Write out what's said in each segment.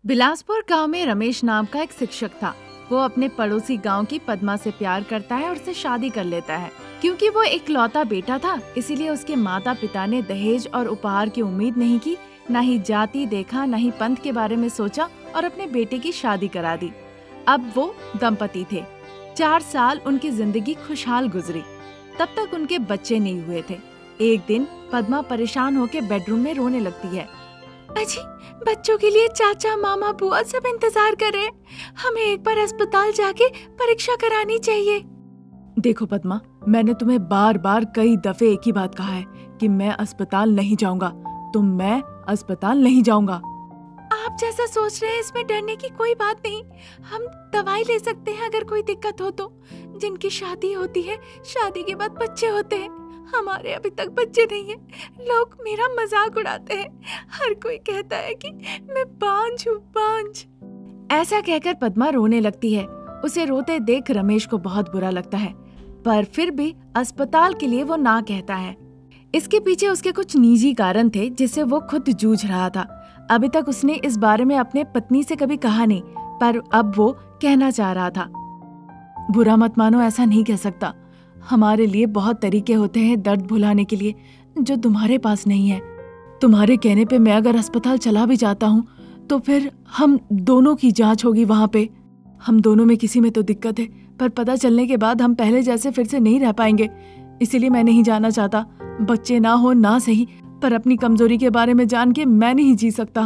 बिलासपुर गांव में रमेश नाम का एक शिक्षक था। वो अपने पड़ोसी गांव की पद्मा से प्यार करता है और उससे शादी कर लेता है। क्योंकि वो इकलौता बेटा था, इसीलिए उसके माता पिता ने दहेज और उपहार की उम्मीद नहीं की, न ही जाति देखा, न ही पंथ के बारे में सोचा और अपने बेटे की शादी करा दी। अब वो दंपति थे। 4 साल उनकी जिंदगी खुशहाल गुजरी। तब तक उनके बच्चे नहीं हुए थे। एक दिन पद्मा परेशान होकर बेडरूम में रोने लगती है। अजी, बच्चों के लिए चाचा, मामा, बुआ सब इंतजार कर रहे हैं। हमें एक बार अस्पताल जाके परीक्षा करानी चाहिए। देखो पद्मा, मैंने तुम्हें बार बार कई दफे एक ही बात कहा है कि मैं अस्पताल नहीं जाऊंगा, तो मैं अस्पताल नहीं जाऊंगा। आप जैसा सोच रहे हैं इसमें डरने की कोई बात नहीं। हम दवाई ले सकते हैं अगर कोई दिक्कत हो तो। जिनकी शादी होती है, शादी के बाद बच्चे होते हैं। हमारे अभी तक बच्चे नहीं हैं। लोग मेरा मजाक उड़ाते हैं। हर कोई कहता है कि मैं बांझ हूँ, बांझ। ऐसा कहकर पद्मा रोने लगती है। उसे रोते देख रमेश को बहुत बुरा लगता है, पर फिर भी अस्पताल के लिए वो ना कहता है। इसके पीछे उसके कुछ निजी कारण थे जिससे वो खुद जूझ रहा था। अभी तक उसने इस बारे में अपने पत्नी से कभी कहा नहीं, पर अब वो कहना चाह रहा था। बुरा मत मानो, ऐसा नहीं कह सकता। हमारे लिए बहुत तरीके होते हैं दर्द भुलाने के लिए, जो तुम्हारे पास नहीं है। तुम्हारे कहने पे मैं अगर अस्पताल चला भी जाता हूँ तो फिर हम दोनों की जांच होगी वहाँ पे। हम दोनों में किसी में तो दिक्कत है, पर पता चलने के बाद हम पहले जैसे फिर से नहीं रह पाएंगे। इसीलिए मैं नहीं जाना चाहता। बच्चे ना हो ना सही, पर अपनी कमजोरी के बारे में जान के मैं नहीं जी सकता।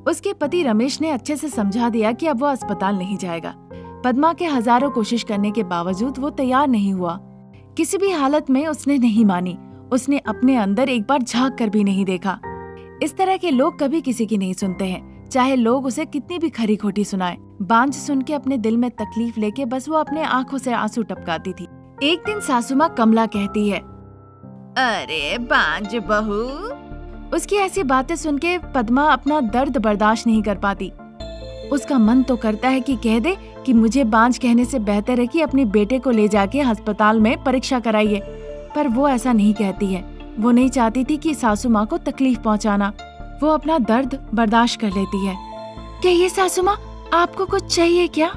उसके पति रमेश ने अच्छे से समझा दिया कि अब वो अस्पताल नहीं जाएगा। पद्मा के हजारों कोशिश करने के बावजूद वो तैयार नहीं हुआ। किसी भी हालत में उसने नहीं मानी। उसने अपने अंदर एक बार झांक कर भी नहीं देखा। इस तरह के लोग कभी किसी की नहीं सुनते हैं, चाहे लोग उसे कितनी भी खरी खोटी सुनाए। बांझ सुन के अपने दिल में तकलीफ लेके बस वो अपने आंखों से आंसू टपकाती थी। एक दिन सासू माँ कमला कहती है, अरे बांझ बहू। उसकी ऐसी बातें सुन के पद्मा अपना दर्द बर्दाश्त नहीं कर पाती। उसका मन तो करता है कि कह दे कि मुझे बांझ कहने से बेहतर है कि अपने बेटे को ले जाके अस्पताल में परीक्षा कराइए, पर वो ऐसा नहीं कहती है। वो नहीं चाहती थी कि सासू माँ को तकलीफ पहुँचाना। वो अपना दर्द बर्दाश्त कर लेती है। कहिए सासू माँ, आपको कुछ चाहिए क्या?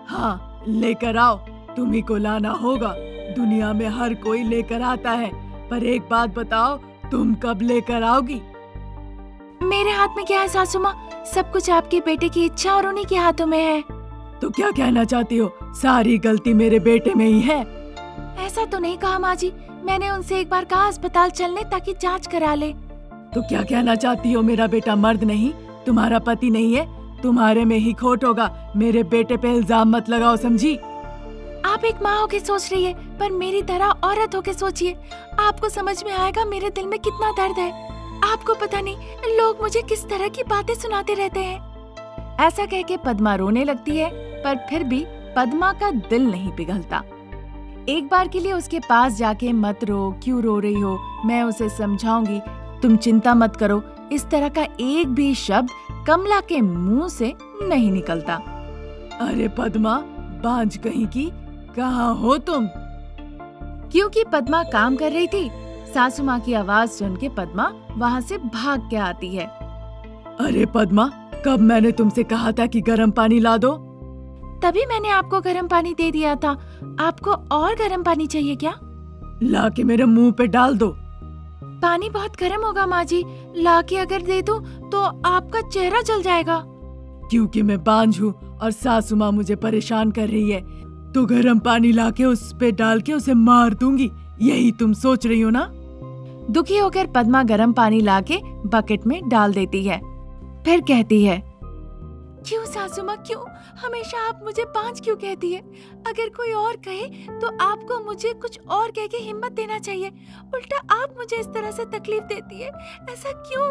हाँ, लेकर आओ। तुम्ही को लाना होगा। दुनिया में हर कोई लेकर आता है, पर एक बात बताओ, तुम कब लेकर आओगी? मेरे हाथ में क्या है सासू माँ? सब कुछ आपके बेटे की इच्छा और उन्हीं के हाथों में है। तो क्या कहना चाहती हो? सारी गलती मेरे बेटे में ही है। ऐसा तो नहीं कहा माँ जी। मैंने उनसे एक बार कहा अस्पताल चलने ताकि जांच करा ले। तो क्या कहना चाहती हो? मेरा बेटा मर्द नहीं, तुम्हारा पति नहीं है। तुम्हारे में ही खोट होगा। मेरे बेटे पे इल्जाम मत लगाओ, समझी? आप एक माँ होके सोच रही है, पर मेरी तरह औरत होके सोचिए। आपको समझ में आएगा मेरे दिल में कितना दर्द है। आपको पता नहीं लोग मुझे किस तरह की बातें सुनाते रहते हैं। ऐसा कह के पद्मा रोने लगती है, पर फिर भी पद्मा का दिल नहीं पिघलता। एक बार के लिए उसके पास जाके मत रो, क्यों रो रही हो, मैं उसे समझाऊंगी, तुम चिंता मत करो, इस तरह का एक भी शब्द कमला के मुंह से नहीं निकलता। अरे पद्मा, बांझ कहीं की, कहाँ हो तुम? क्योंकि पद्मा काम कर रही थी, सासू माँ की आवाज सुन के पद्मा वहाँ से भाग के आती है। अरे पद्मा, कब मैंने तुमसे कहा था कि गर्म पानी ला दो? तभी मैंने आपको गर्म पानी दे दिया था। आपको और गर्म पानी चाहिए क्या? ला के मेरे मुंह पे डाल दो। पानी बहुत गर्म होगा माँ जी। ला के अगर दे दूं तो आपका चेहरा जल जाएगा। क्योंकि मैं बांझ हूँ और सासू माँ मुझे परेशान कर रही है, तो गर्म पानी ला के उस पे डाल के उसे मार दूंगी। यही तुम सोच रही हो ना? दुखी होकर पद्मा गर्म पानी लाके बकेट में डाल देती है। फिर कहती है, क्यों सासू माँ, क्यों हमेशा आप मुझे बांझ क्यों कहती है? अगर कोई और कहे तो आपको मुझे कुछ और कह के हिम्मत देना चाहिए। उल्टा आप मुझे इस तरह से तकलीफ देती है, ऐसा क्यों?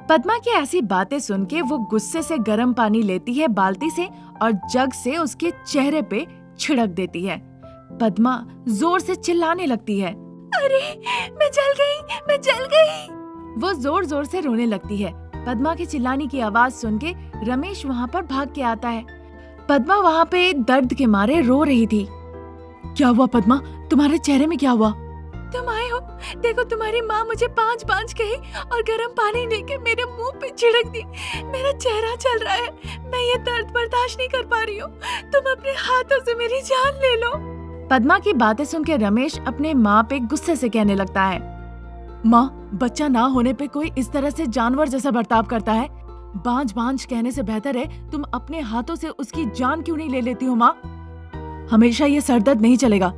पद्मा की ऐसी बातें सुन के वो गुस्से से गर्म पानी लेती है बाल्टी से और जग से उसके चेहरे पे छिड़क देती है। पद्मा जोर से चिल्लाने लगती है, अरे मैं जल गई, मैं जल गई। वो जोर जोर से रोने लगती है। पद्मा के चिल्लाने की आवाज सुन के रमेश वहाँ पर भाग के आता है। पद्मा वहाँ पे दर्द के मारे रो रही थी। क्या हुआ पद्मा? तुम्हारे चेहरे में क्या हुआ? तुम आए हो। देखो तुम्हारी माँ मुझे 5 कही और गर्म पानी लेके मेरे मुंह पे छिड़क दी। मेरा चेहरा चल रहा है, मैं ये दर्द बर्दाश्त नहीं कर पा रही हूँ। तुम अपने हाथों से मेरी जान ले लो। पद्मा की बातें सुन के रमेश अपने माँ पे गुस्से से कहने लगता है, माँ, बच्चा ना होने पे कोई इस तरह से जानवर जैसा बर्ताव करता है। बांझ बांझ कहने से बेहतर है तुम अपने हाथों से उसकी जान क्यों नहीं ले लेती हो माँ। हमेशा ये सरदर्द नहीं चलेगा,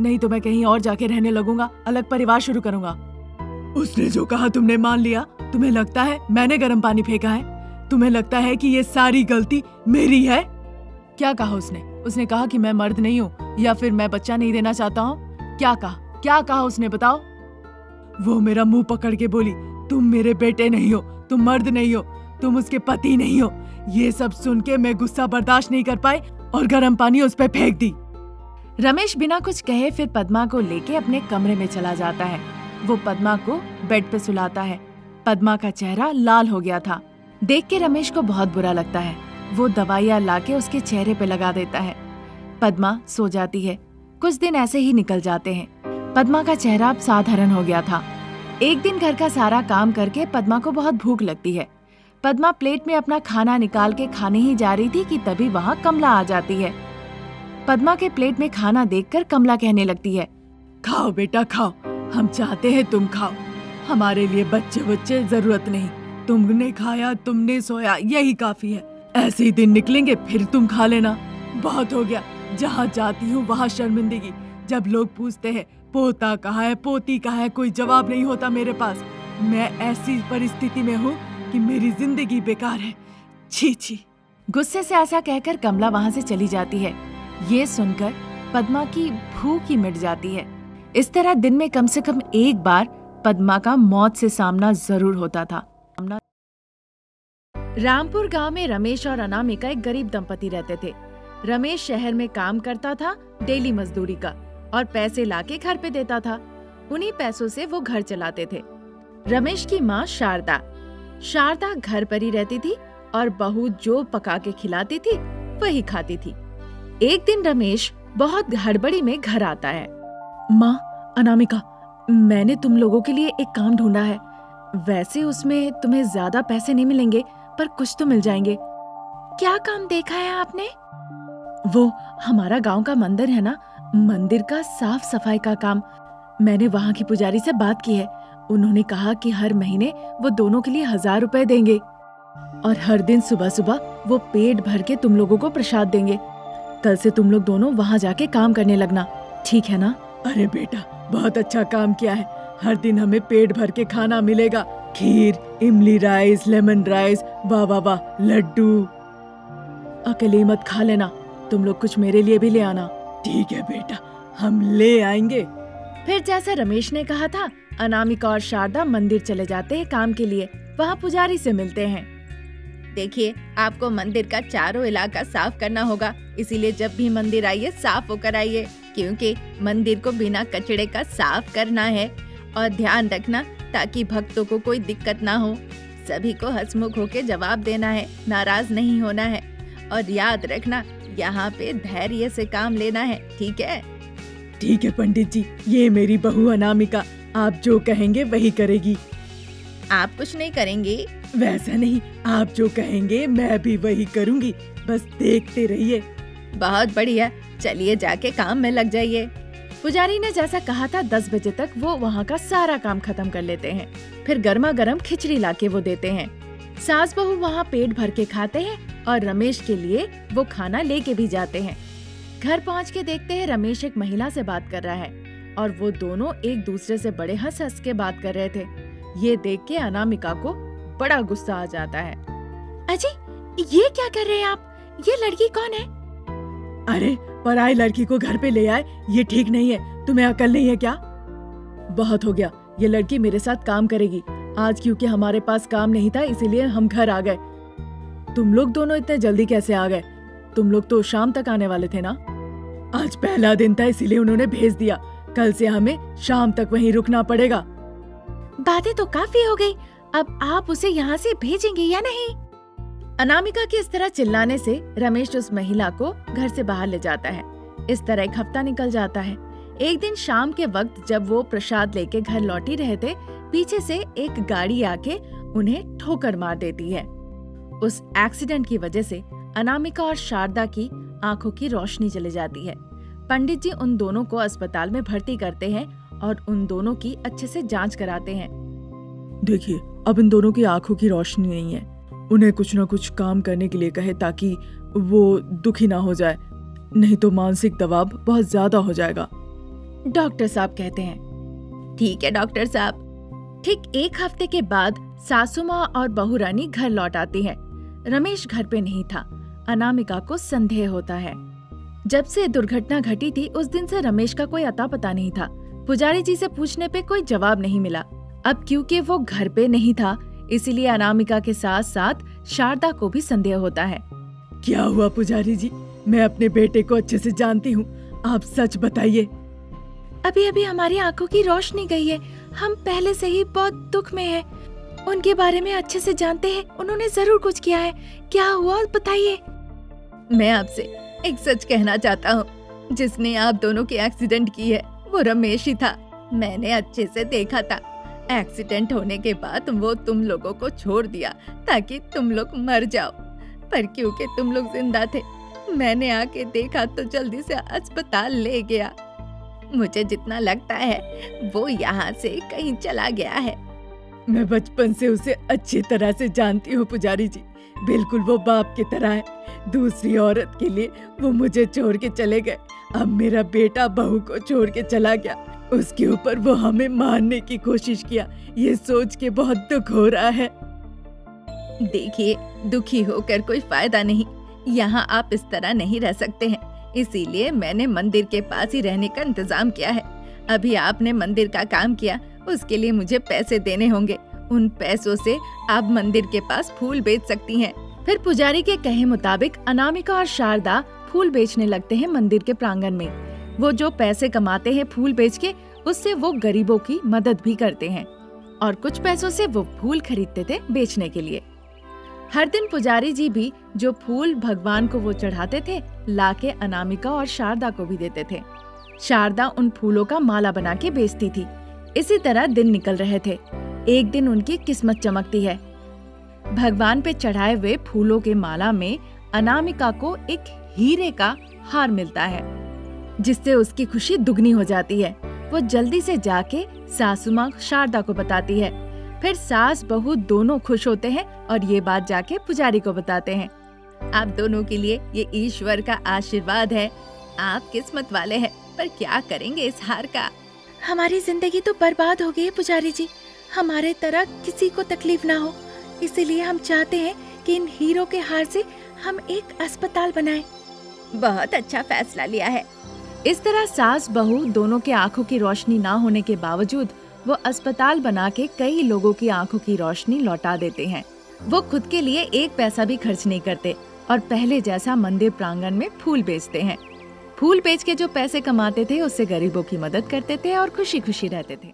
नहीं तो मैं कहीं और जाके रहने लगूंगा, अलग परिवार शुरू करूंगा। उसने जो कहा तुमने मान लिया। तुम्हें लगता है मैंने गर्म पानी फेंका है? तुम्हें लगता है कि ये सारी गलती मेरी है? क्या कहा उसने? उसने कहा कि मैं मर्द नहीं हूँ या फिर मैं बच्चा नहीं देना चाहता हूँ? क्या कहा उसने, बताओ। वो मेरा मुंह पकड़ के बोली, तुम मेरे बेटे नहीं हो, तुम मर्द नहीं हो, तुम उसके पति नहीं हो। ये सब सुन के मैं गुस्सा बर्दाश्त नहीं कर पाई और गर्म पानी उस पे फेंक दी। रमेश बिना कुछ कहे फिर पद्मा को लेके अपने कमरे में चला जाता है। वो पद्मा को बेड पे सुलाता है। पद्मा का चेहरा लाल हो गया था। देख के रमेश को बहुत बुरा लगता है। वो दवाइयाँ लाके उसके चेहरे पे लगा देता है। पद्मा सो जाती है। कुछ दिन ऐसे ही निकल जाते हैं। पद्मा का चेहरा अब साधारण हो गया था। एक दिन घर का सारा काम करके पद्मा को बहुत भूख लगती है। पद्मा प्लेट में अपना खाना निकाल के खाने ही जा रही थी कि तभी वहाँ कमला आ जाती है। पद्मा के प्लेट में खाना देखकर कमला कहने लगती है, खाओ बेटा खाओ, हम चाहते हैं तुम खाओ। हमारे लिए बच्चे जरूरत नहीं। तुमने खाया, तुमने सोया, यही काफी है। ऐसे ही दिन निकलेंगे, फिर तुम खा लेना। बहुत हो गया, जहाँ जाती हूँ वहाँ शर्मिंदगी। जब लोग पूछते हैं पोता कहाँ है, पोती कहाँ है, कोई जवाब नहीं होता मेरे पास। मैं ऐसी परिस्थिति में हूँ कि मेरी जिंदगी बेकार है। छी छी। गुस्से से ऐसा कहकर कमला वहाँ से चली जाती है। ये सुनकर पद्मा की भूख ही मिट जाती है। इस तरह दिन में कम से कम एक बार पद्मा का मौत से सामना जरूर होता था। रामपुर गांव में रमेश और अनामिका एक गरीब दंपति रहते थे। रमेश शहर में काम करता था डेली मजदूरी का और पैसे लाके घर पे देता था। उन्हीं पैसों से वो घर चलाते थे। रमेश की माँ शारदा घर पर ही रहती थी और बहू जो पका के खिलाती थी वही खाती थी। एक दिन रमेश बहुत हड़बड़ी में घर आता है। माँ, अनामिका, मैंने तुम लोगों के लिए एक काम ढूंढा है। वैसे उसमें तुम्हें ज्यादा पैसे नहीं मिलेंगे, पर कुछ तो मिल जाएंगे। क्या काम देखा है आपने? वो हमारा गांव का मंदिर है ना, मंदिर का साफ सफाई का काम। मैंने वहाँ की पुजारी से बात की है। उन्होंने कहा कि हर महीने वो दोनों के लिए 1000 रुपए देंगे और हर दिन सुबह सुबह वो पेट भर के तुम लोगों को प्रसाद देंगे। कल से तुम लोग दोनों वहाँ जाके काम करने लगना, ठीक है ना? अरे बेटा, बहुत अच्छा काम किया है। हर दिन हमें पेट भर के खाना मिलेगा। खीर, इमली राइस, लेमन राइस, वाह वाह वाह, लड्डू। अकेले मत खा लेना, तुम लोग कुछ मेरे लिए भी ले आना। ठीक है बेटा, हम ले आएंगे। फिर जैसा रमेश ने कहा था, अनामिका और शारदा मंदिर चले जाते हैं काम के लिए। वहाँ पुजारी से मिलते हैं। देखिए, आपको मंदिर का चारों इलाका साफ करना होगा, इसीलिए जब भी मंदिर आइए साफ होकर आइए, क्योंकि मंदिर को बिना कचड़े का साफ करना है। और ध्यान रखना ताकि भक्तों को कोई दिक्कत ना हो। सभी को हंसमुख होकर जवाब देना है, नाराज नहीं होना है। और याद रखना, यहाँ पे धैर्य से काम लेना है, ठीक है? ठीक है पंडित जी, ये मेरी बहू अनामिका, आप जो कहेंगे वही करेगी। आप कुछ नहीं करेंगी? वैसा नहीं, आप जो कहेंगे मैं भी वही करूँगी, बस देखते रहिए। बहुत बढ़िया, चलिए जाके काम में लग जाइए। पुजारी ने जैसा कहा था 10 बजे तक वो वहाँ का सारा काम खत्म कर लेते हैं। फिर गर्मा गर्म खिचड़ी लाके वो देते हैं। सास बहू वहाँ पेट भर के खाते हैं और रमेश के लिए वो खाना लेके भी जाते हैं। घर पहुँच के देखते हैं रमेश एक महिला से बात कर रहा है और वो दोनों एक दूसरे से बड़े हंस हंस के बात कर रहे थे। ये देख के अनामिका को बड़ा गुस्सा आ जाता है। अजी, ये क्या कर रहे हैं आप? ये लड़की कौन है? अरे, पराई लड़की को घर पे ले आए, ये ठीक नहीं है। तुम्हें अकल नहीं है क्या? बहुत हो गया, ये लड़की मेरे साथ काम करेगी। आज क्योंकि हमारे पास काम नहीं था, इसीलिए हम घर आ गए। तुम लोग दोनों इतने जल्दी कैसे आ गए? तुम लोग तो शाम तक आने वाले थे ना? आज पहला दिन था, इसीलिए उन्होंने भेज दिया। कल से हमें शाम तक वहीं रुकना पड़ेगा। बातें तो काफी हो गई, अब आप उसे यहाँ से भेजेंगे या नहीं? अनामिका के इस तरह चिल्लाने से रमेश उस महिला को घर से बाहर ले जाता है। इस तरह एक हफ्ता निकल जाता है। एक दिन शाम के वक्त जब वो प्रसाद लेके घर लौटी रहे थे, पीछे से एक गाड़ी आके उन्हें ठोकर मार देती है। उस एक्सीडेंट की वजह से अनामिका और शारदा की आंखों की रोशनी चली जाती है। पंडित जी उन दोनों को अस्पताल में भर्ती करते हैं और उन दोनों की अच्छे से जांच कराते हैं। देखिए, अब इन दोनों की आंखों की रोशनी नहीं है। उन्हें कुछ ना कुछ काम करने के लिए कहे ताकि वो दुखी ना हो जाए, नहीं तो मानसिक दबाव बहुत ज्यादा हो जाएगा, डॉक्टर साहब कहते हैं। ठीक है डॉक्टर साहब। ठीक एक हफ्ते के बाद सासू माँ और बहू रानी घर लौट आती है। रमेश घर पे नहीं था। अनामिका को संदेह होता है। जब से दुर्घटना घटी थी उस दिन से रमेश का कोई अता पता नहीं था। पुजारी जी से पूछने पे कोई जवाब नहीं मिला। अब क्योंकि वो घर पे नहीं था, इसीलिए अनामिका के साथ साथ शारदा को भी संदेह होता है। क्या हुआ पुजारी जी? मैं अपने बेटे को अच्छे से जानती हूँ, आप सच बताइए। अभी अभी हमारी आंखों की रोशनी गई है। हम पहले से ही बहुत दुख में हैं। उनके बारे में अच्छे से जानते हैं। उन्होंने जरूर कुछ किया है। क्या हुआ बताइए। मैं आपसे एक सच कहना चाहता हूँ। जिसने आप दोनों की एक्सीडेंट की है वो रमेश ही था। मैंने अच्छे से देखा था। एक्सीडेंट होने के बाद वो तुम लोगों को छोड़ दिया ताकि तुम लोग मर जाओ, पर क्योंकि तुम लोग जिंदा थे, मैंने आके देखा तो जल्दी से अस्पताल ले गया। मुझे जितना लगता है वो यहाँ से कहीं चला गया है। मैं बचपन से उसे अच्छी तरह से जानती हूँ पुजारी जी। बिल्कुल वो बाप की तरह है। दूसरी औरत के लिए वो मुझे छोड़ के चले गए। अब मेरा बेटा बहू को छोड़ के चला गया। उसके ऊपर वो हमें मारने की कोशिश किया। ये सोच के बहुत दुख हो रहा है। देखिए, दुखी होकर कोई फायदा नहीं। यहाँ आप इस तरह नहीं रह सकते हैं, इसीलिए मैंने मंदिर के पास ही रहने का इंतजाम किया है। अभी आपने मंदिर का काम किया, उसके लिए मुझे पैसे देने होंगे। उन पैसों से आप मंदिर के पास फूल बेच सकती हैं। फिर पुजारी के कहे मुताबिक अनामिका और शारदा फूल बेचने लगते हैं मंदिर के प्रांगण में। वो जो पैसे कमाते हैं फूल बेच के, उससे वो गरीबों की मदद भी करते हैं और कुछ पैसों से वो फूल खरीदते थे बेचने के लिए। हर दिन पुजारी जी भी जो फूल भगवान को वो चढ़ाते थे, लाके अनामिका और शारदा को भी देते थे। शारदा उन फूलों का माला बना के बेचती थी। इसी तरह दिन निकल रहे थे। एक दिन उनकी किस्मत चमकती है। भगवान पे चढ़ाए हुए फूलों के माला में अनामिका को एक हीरे का हार मिलता है, जिससे उसकी खुशी दुगनी हो जाती है। वो जल्दी से जाके सासू माँ शारदा को बताती है। फिर सास बहू दोनों खुश होते हैं और ये बात जाके पुजारी को बताते हैं। आप दोनों के लिए ये ईश्वर का आशीर्वाद है। आप किस्मत वाले हैं, पर क्या करेंगे इस हार का। हमारी जिंदगी तो बर्बाद हो गई है पुजारी जी। हमारे तरह किसी को तकलीफ ना हो, इसीलिए हम चाहते हैं कि इन हीरो के हार से हम एक अस्पताल बनाएं। बहुत अच्छा फैसला लिया है। इस तरह सास बहू दोनों के आंखों की रोशनी ना होने के बावजूद वो अस्पताल बना के कई लोगों की आंखों की रोशनी लौटा देते हैं। वो खुद के लिए एक पैसा भी खर्च नहीं करते और पहले जैसा मंदिर प्रांगण में फूल बेचते हैं। फूल बेच के जो पैसे कमाते थे उससे गरीबों की मदद करते थे और खुशी खुशी रहते थे।